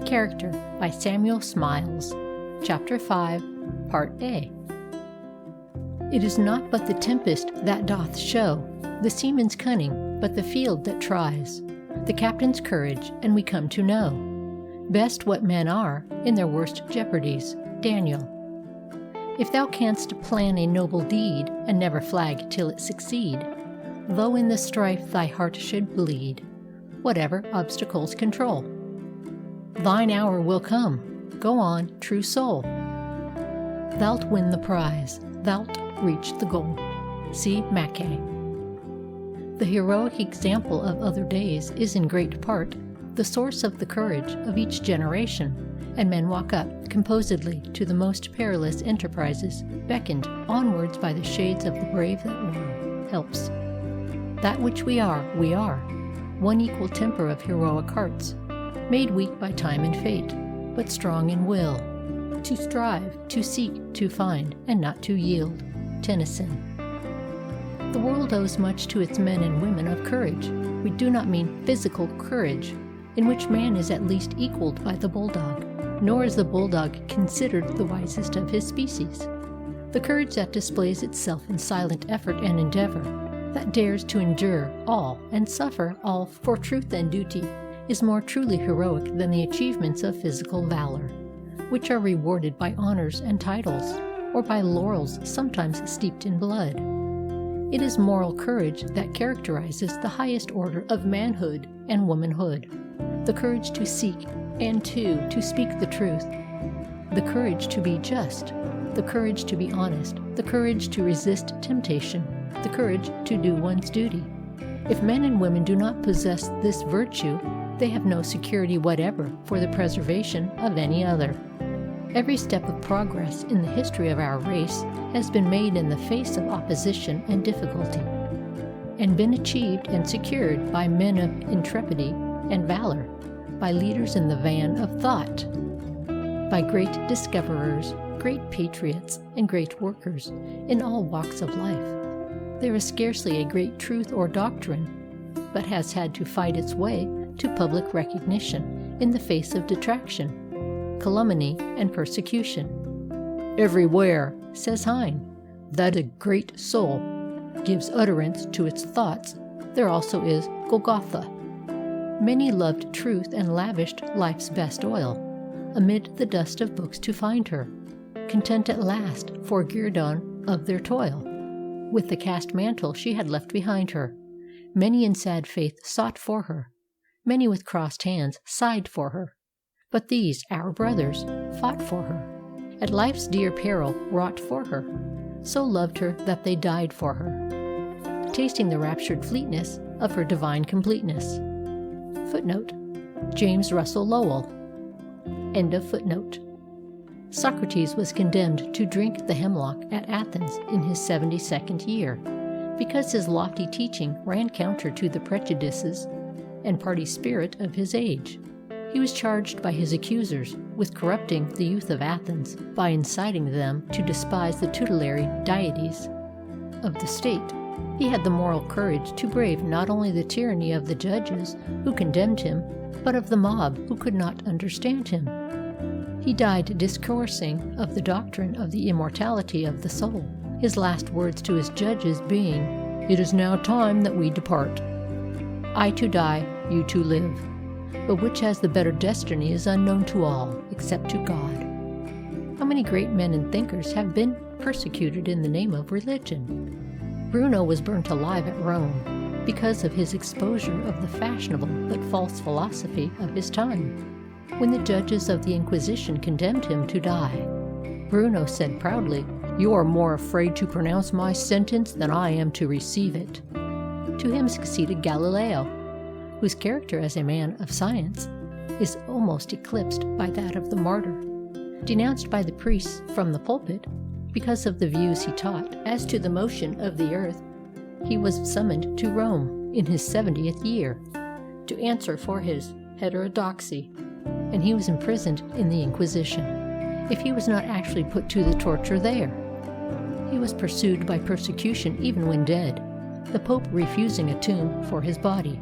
Character by Samuel Smiles, Chapter 5, Part A. It is not but the tempest that doth show the seaman's cunning, but the field that tries the captain's courage, and we come to know best what men are in their worst jeopardies. Daniel. If thou canst plan a noble deed, and never flag till it succeed, though in the strife thy heart should bleed, whatever obstacles control, thine hour will come. Go on, true soul. Thou'lt win the prize, thou'lt reach the goal. C. Mackay. The heroic example of other days is in great part the source of the courage of each generation, and men walk up composedly to the most perilous enterprises, beckoned onwards by the shades of the brave that war helps. That which we are, one equal temper of heroic hearts, made weak by time and fate, but strong in will, to strive, to seek, to find, and not to yield. Tennyson. The world owes much to its men and women of courage. We do not mean physical courage, in which man is at least equaled by the bulldog, nor is the bulldog considered the wisest of his species. The courage that displays itself in silent effort and endeavor, that dares to endure all and suffer all for truth and duty, is more truly heroic than the achievements of physical valor, which are rewarded by honors and titles, or by laurels sometimes steeped in blood. It is moral courage that characterizes the highest order of manhood and womanhood, the courage to seek and to speak the truth, the courage to be just, the courage to be honest, the courage to resist temptation, the courage to do one's duty. If men and women do not possess this virtue, they have no security whatever for the preservation of any other. Every step of progress in the history of our race has been made in the face of opposition and difficulty, and been achieved and secured by men of intrepidity and valor, by leaders in the van of thought, by great discoverers, great patriots, and great workers in all walks of life. There is scarcely a great truth or doctrine but has had to fight its way to public recognition in the face of detraction, calumny, and persecution. Everywhere, says Heine, that a great soul gives utterance to its thoughts, there also is Golgotha. Many loved truth and lavished life's best oil, amid the dust of books to find her, content at last for guerdon of their toil, with the cast mantle she had left behind her. Many in sad faith sought for her, many with crossed hands sighed for her, but these, our brothers, fought for her, at life's dear peril wrought for her, so loved her that they died for her, tasting the raptured fleetness of her divine completeness. Footnote: James Russell Lowell. End of footnote. Socrates was condemned to drink the hemlock at Athens in his 72nd year, because his lofty teaching ran counter to the prejudices and party spirit of his age. He was charged by his accusers with corrupting the youth of Athens by inciting them to despise the tutelary deities of the state. He had the moral courage to brave not only the tyranny of the judges who condemned him, but of the mob who could not understand him. He died discoursing of the doctrine of the immortality of the soul, his last words to his judges being, "It is now time that we depart. I to die, you to live. But which has the better destiny is unknown to all, except to God." How many great men and thinkers have been persecuted in the name of religion? Bruno was burnt alive at Rome because of his exposure of the fashionable but false philosophy of his time. When the judges of the Inquisition condemned him to die, Bruno said proudly, "You are more afraid to pronounce my sentence than I am to receive it." To him succeeded Galileo, whose character as a man of science is almost eclipsed by that of the martyr. Denounced by the priests from the pulpit because of the views he taught as to the motion of the earth, he was summoned to Rome in his 70th year to answer for his heterodoxy, and he was imprisoned in the Inquisition, if he was not actually put to the torture there. He was pursued by persecution even when dead, the Pope refusing a tomb for his body.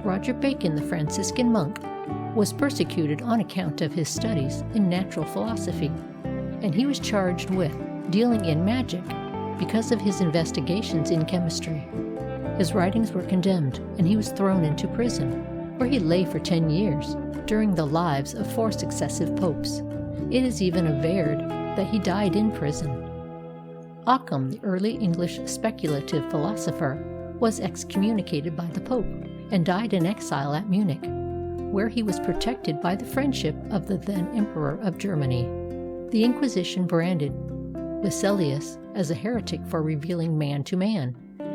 Roger Bacon, the Franciscan monk, was persecuted on account of his studies in natural philosophy, and he was charged with dealing in magic because of his investigations in chemistry. His writings were condemned, and he was thrown into prison, where he lay for 10 years during the lives of 4 successive popes. It is even averred that he died in prison. Occam, the early English speculative philosopher, was excommunicated by the Pope and died in exile at Munich, where he was protected by the friendship of the then Emperor of Germany. The Inquisition branded Vesalius as a heretic for revealing man to man,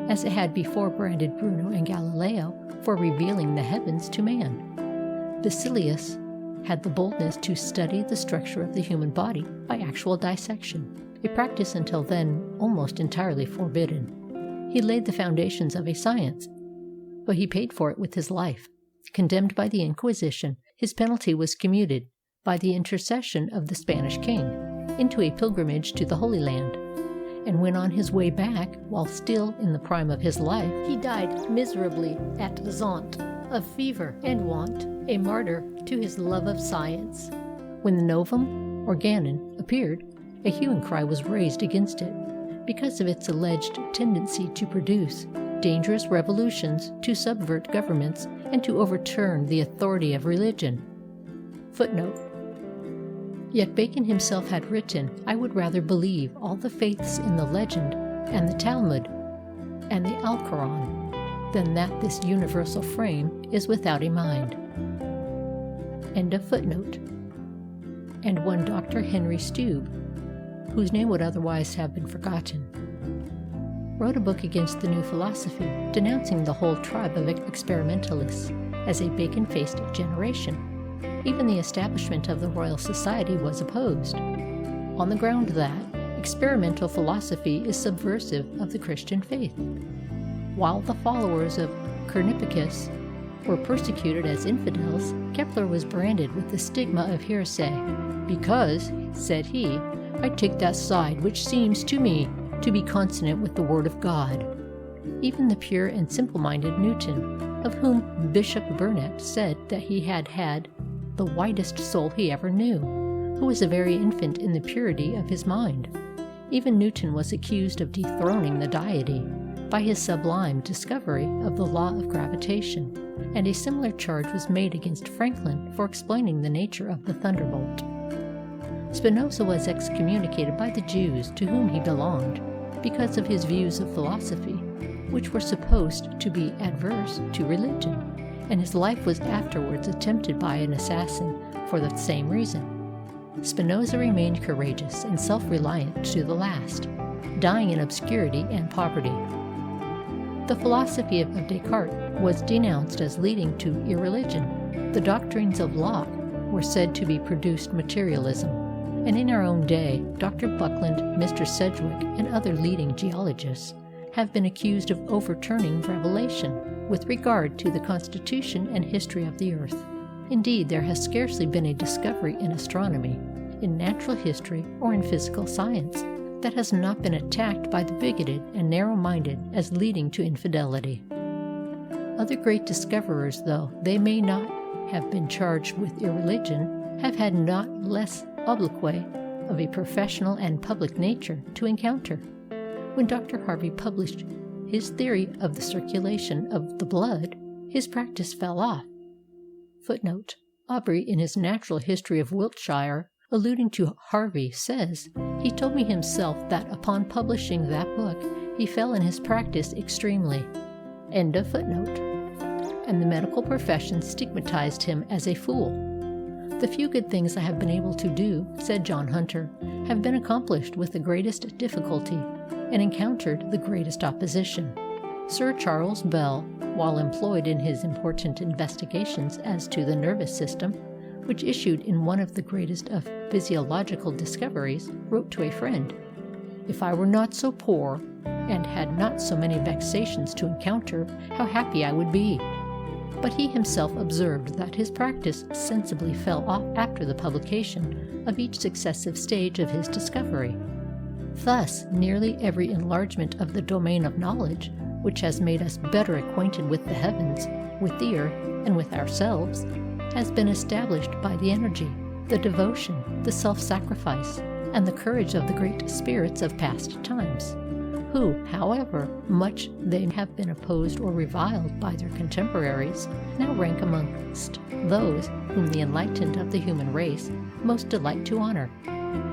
as it had before branded Bruno and Galileo for revealing the heavens to man. Vesalius had the boldness to study the structure of the human body by actual dissection, a practice until then almost entirely forbidden. He laid the foundations of a science, but he paid for it with his life. Condemned by the Inquisition, his penalty was commuted, by the intercession of the Spanish king, into a pilgrimage to the Holy Land. And when on his way back, while still in the prime of his life, he died miserably at Zant of fever and want, a martyr to his love of science. When the Novum Organon appeared, a hue and cry was raised against it, because of its alleged tendency to produce dangerous revolutions, to subvert governments, and to overturn the authority of religion. Footnote. Yet Bacon himself had written, "I would rather believe all the faiths in the legend and the Talmud and the Alcoran than that this universal frame is without a mind." End of footnote. And one Dr. Henry Stube, whose name would otherwise have been forgotten, wrote a book against the new philosophy, denouncing the whole tribe of experimentalists as a Bacon-faced generation. Even the establishment of the Royal Society was opposed, on the ground that experimental philosophy is subversive of the Christian faith. While the followers of Copernicus were persecuted as infidels, Kepler was branded with the stigma of heresy, because, said he, "I take that side which seems to me to be consonant with the Word of God." Even the pure and simple-minded Newton, of whom Bishop Burnet said that he had had the whitest soul he ever knew, who was a very infant in the purity of his mind. Even Newton was accused of dethroning the deity by his sublime discovery of the law of gravitation, and a similar charge was made against Franklin for explaining the nature of the thunderbolt. Spinoza was excommunicated by the Jews to whom he belonged because of his views of philosophy, which were supposed to be adverse to religion, and his life was afterwards attempted by an assassin for the same reason. Spinoza remained courageous and self-reliant to the last, dying in obscurity and poverty. The philosophy of Descartes was denounced as leading to irreligion. The doctrines of Locke were said to be produced materialism, and in our own day, Dr. Buckland, Mr. Sedgwick, and other leading geologists have been accused of overturning revelation with regard to the constitution and history of the earth. Indeed, there has scarcely been a discovery in astronomy, in natural history, or in physical science that has not been attacked by the bigoted and narrow-minded as leading to infidelity. Other great discoverers, though they may not have been charged with irreligion, have had not less obloquy of a professional and public nature to encounter. When Dr. Harvey published his theory of the circulation of the blood, his practice fell off. Footnote. Aubrey, in his Natural History of Wiltshire, alluding to Harvey, says, "He told me himself that upon publishing that book, he fell in his practice extremely." End of footnote. And the medical profession stigmatized him as a fool. "The few good things I have been able to do," said John Hunter, "have been accomplished with the greatest difficulty, and encountered the greatest opposition." Sir Charles Bell, while employed in his important investigations as to the nervous system, which issued in one of the greatest of physiological discoveries, wrote to a friend, "If I were not so poor, and had not so many vexations to encounter, how happy I would be!" But he himself observed that his practice sensibly fell off after the publication of each successive stage of his discovery. Thus, nearly every enlargement of the domain of knowledge, which has made us better acquainted with the heavens, with the earth, and with ourselves, has been established by the energy, the devotion, the self-sacrifice, and the courage of the great spirits of past times, who, however much they have been opposed or reviled by their contemporaries, now rank amongst those whom the enlightened of the human race most delight to honor.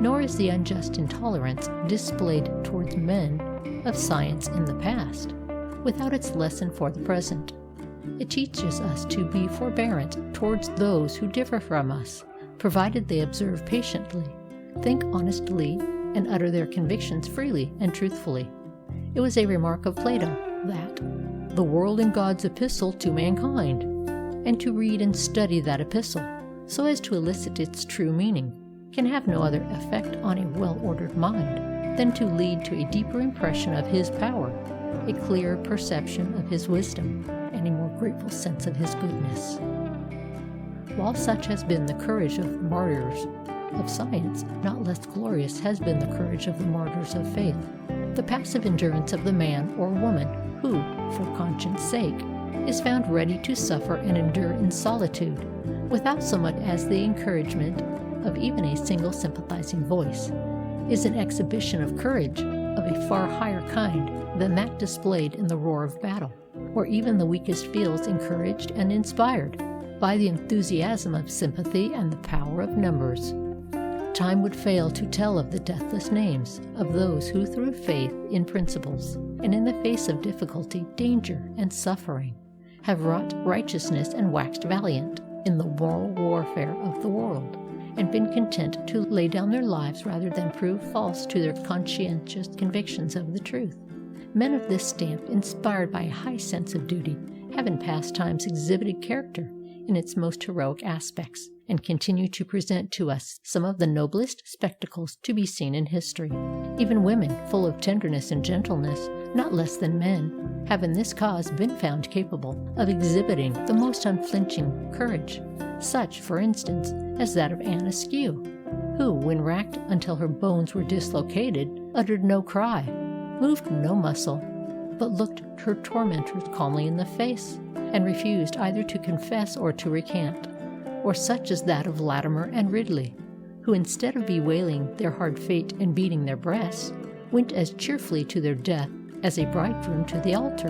Nor is the unjust intolerance displayed towards men of science in the past without its lesson for the present. It teaches us to be forbearant towards those who differ from us, provided they observe patiently, think honestly, and utter their convictions freely and truthfully. It was a remark of Plato that the world in God's epistle to mankind, and to read and study that epistle so as to elicit its true meaning, can have no other effect on a well-ordered mind than to lead to a deeper impression of his power, a clearer perception of his wisdom, and a more grateful sense of his goodness. While such has been the courage of martyrs of science, not less glorious has been the courage of the martyrs of faith, the passive endurance of the man or woman who, for conscience' sake, is found ready to suffer and endure in solitude, without so much as the encouragement of even a single sympathizing voice, is an exhibition of courage of a far higher kind than that displayed in the roar of battle, where even the weakest feels encouraged and inspired by the enthusiasm of sympathy and the power of numbers. Time would fail to tell of the deathless names of those who, through faith in principles, and in the face of difficulty, danger, and suffering, have wrought righteousness and waxed valiant in the moral warfare of the world, and been content to lay down their lives rather than prove false to their conscientious convictions of the truth. Men of this stamp, inspired by a high sense of duty, have in past times exhibited character in its most heroic aspects, and continue to present to us some of the noblest spectacles to be seen in history. Even women, full of tenderness and gentleness, not less than men, have in this cause been found capable of exhibiting the most unflinching courage, such, for instance, as that of Anne Askew, who, when racked until her bones were dislocated, uttered no cry, moved no muscle, but looked her tormentors calmly in the face, and refused either to confess or to recant. Or such as that of Latimer and Ridley, who, instead of bewailing their hard fate and beating their breasts, went as cheerfully to their death as a bridegroom to the altar,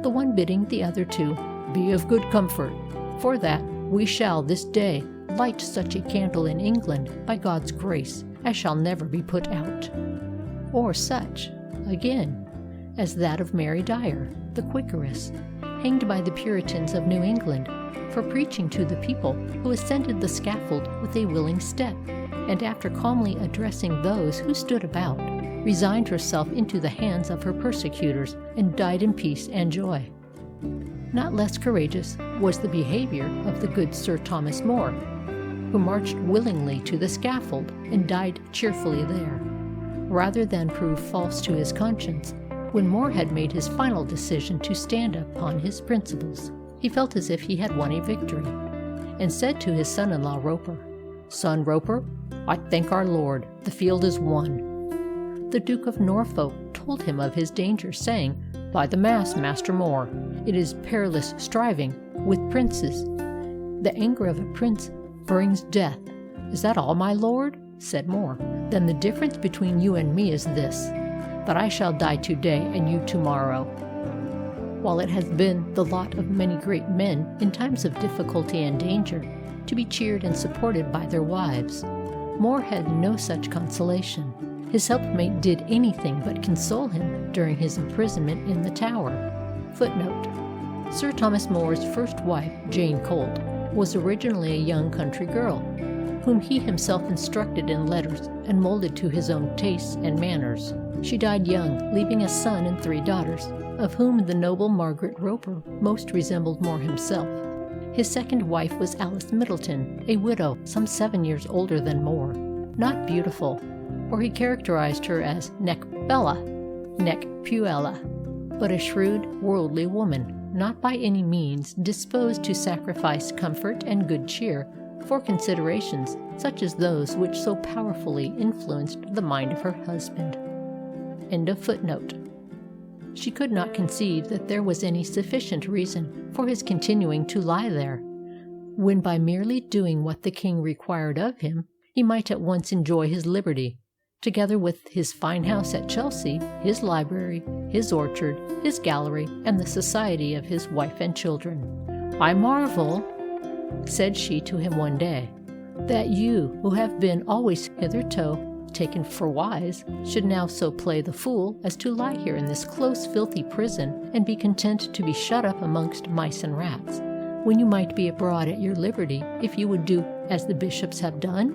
the one bidding the other to be of good comfort, for that we shall this day light such a candle in England by God's grace as shall never be put out. Or such, again, as that of Mary Dyer, the Quakeress, hanged by the Puritans of New England for preaching to the people, who ascended the scaffold with a willing step, and after calmly addressing those who stood about, resigned herself into the hands of her persecutors and died in peace and joy. Not less courageous was the behavior of the good Sir Thomas More, who marched willingly to the scaffold and died cheerfully there, rather than prove false to his conscience. When More had made his final decision to stand upon his principles, he felt as if he had won a victory, and said to his son-in-law Roper, "Son Roper, I thank our Lord, the field is won." The Duke of Norfolk told him of his danger, saying, "By the mass, Master More, it is perilous striving with princes. The anger of a prince brings death." "Is that all, my lord?" said More. "Then the difference between you and me is this, that I shall die today and you tomorrow." While it has been the lot of many great men in times of difficulty and danger to be cheered and supported by their wives, More had no such consolation. His helpmate did anything but console him during his imprisonment in the Tower. Footnote: Sir Thomas More's first wife, Jane Colt, was originally a young country girl, whom he himself instructed in letters and molded to his own tastes and manners. She died young, leaving a son and 3 daughters, of whom the noble Margaret Roper most resembled More himself. His second wife was Alice Middleton, a widow some 7 years older than More, not beautiful, for he characterized her as nec bella, nec puella, but a shrewd, worldly woman, not by any means disposed to sacrifice comfort and good cheer for considerations such as those which so powerfully influenced the mind of her husband. End of footnote. She could not conceive that there was any sufficient reason for his continuing to lie there, when by merely doing what the king required of him, he might at once enjoy his liberty, together with his fine house at Chelsea, his library, his orchard, his gallery, and the society of his wife and children. "I marvel," said she to him one day, "that you, who have been always hitherto taken for wise, should now so play the fool as to lie here in this close filthy prison, and be content to be shut up amongst mice and rats, when you might be abroad at your liberty if you would do as the bishops have done."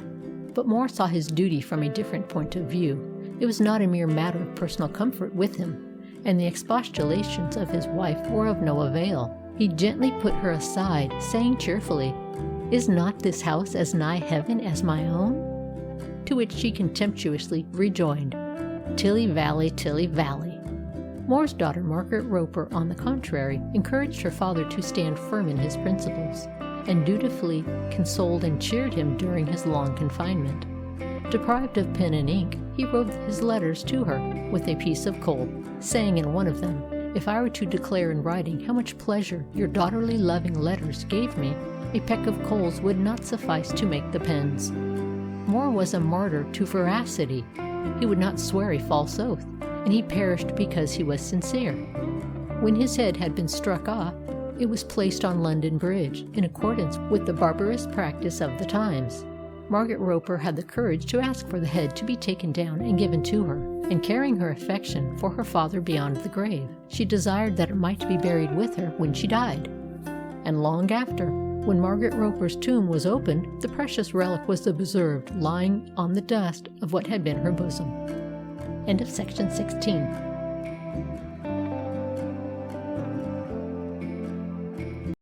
But More saw his duty from a different point of view. It was not a mere matter of personal comfort with him, and the expostulations of his wife were of no avail. He gently put her aside, saying cheerfully, "Is not this house as nigh heaven as my own?" To which she contemptuously rejoined, "Tilly Valley, Tilly Valley." More's daughter, Margaret Roper, on the contrary, encouraged her father to stand firm in his principles, and dutifully consoled and cheered him during his long confinement. Deprived of pen and ink, he wrote his letters to her with a piece of coal, saying in one of them, "If I were to declare in writing how much pleasure your daughterly loving letters gave me, a peck of coals would not suffice to make the pens." More was a martyr to veracity. He would not swear a false oath, and he perished because he was sincere. When his head had been struck off, it was placed on London Bridge, in accordance with the barbarous practice of the times. Margaret Roper had the courage to ask for the head to be taken down and given to her, and carrying her affection for her father beyond the grave, she desired that it might be buried with her when she died. And long after, when Margaret Roper's tomb was opened, the precious relic was observed lying on the dust of what had been her bosom. End of section 16.